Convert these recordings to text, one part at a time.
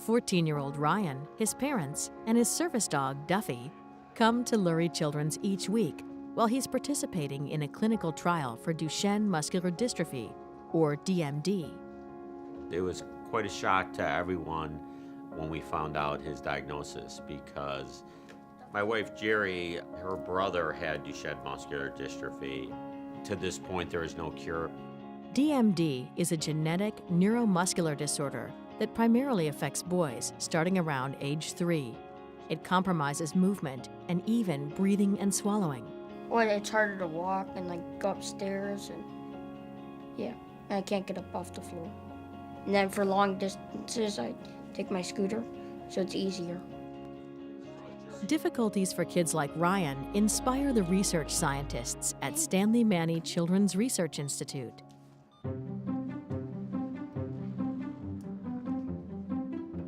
14-year-old Ryan, his parents, and his service dog, Duffy, come to Lurie Children's each week while he's participating in a clinical trial for Duchenne muscular dystrophy, or DMD. It was quite a shock to everyone when we found out his diagnosis, because my wife Jerry, her brother had Duchenne muscular dystrophy. To this point, there is no cure. DMD is a genetic neuromuscular disorder that primarily affects boys starting around age 3. It compromises movement and even breathing and swallowing. Well, it's harder to walk and go upstairs and I can't get up off the floor. And then for long distances, I take my scooter, so it's easier. Difficulties for kids like Ryan inspire the research scientists at Stanley Manny Children's Research Institute.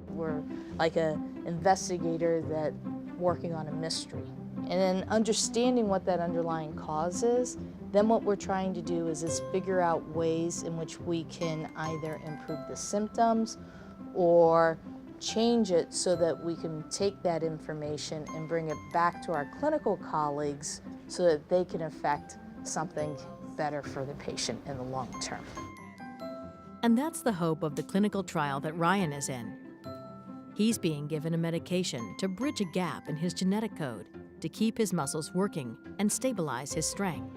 We're like an investigator that working on a mystery. And then understanding what that underlying cause is, then what we're trying to do is figure out ways in which we can either improve the symptoms or change it so that we can take that information and bring it back to our clinical colleagues so that they can affect something better for the patient in the long term. And that's the hope of the clinical trial that Ryan is in. He's being given a medication to bridge a gap in his genetic code to keep his muscles working and stabilize his strength.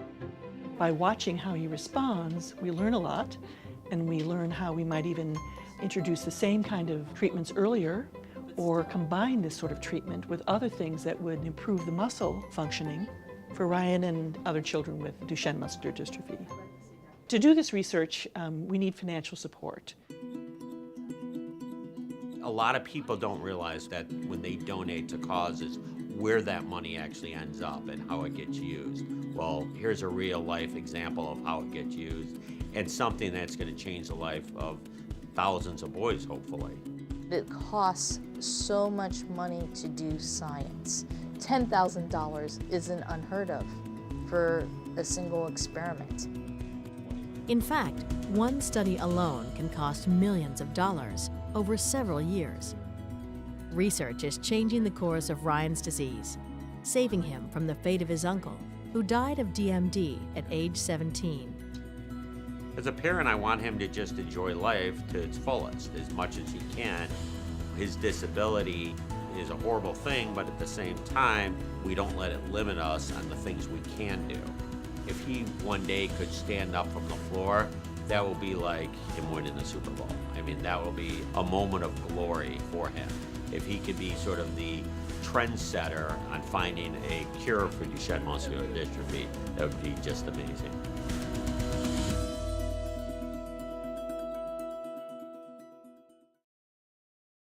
By watching how he responds, we learn a lot, and we learn how we might even introduce the same kind of treatments earlier or combine this sort of treatment with other things that would improve the muscle functioning for Ryan and other children with Duchenne muscular dystrophy. To do this research, we need financial support. A lot of people don't realize that when they donate to causes, where that money actually ends up and how it gets used. Well, here's a real-life example of how it gets used, and something that's going to change the life of thousands of boys, hopefully. It costs so much money to do science. $10,000 isn't unheard of for a single experiment. In fact, one study alone can cost millions of dollars over several years. Research is changing the course of Ryan's disease, saving him from the fate of his uncle, who died of DMD at age 17. As a parent, I want him to just enjoy life to its fullest, as much as he can. His disability is a horrible thing, but at the same time, we don't let it limit us on the things we can do. If he one day could stand up from the floor, that will be like him winning the Super Bowl. I mean, that will be a moment of glory for him. If he could be sort of the trendsetter on finding a cure for Duchenne muscular dystrophy, that would be just amazing.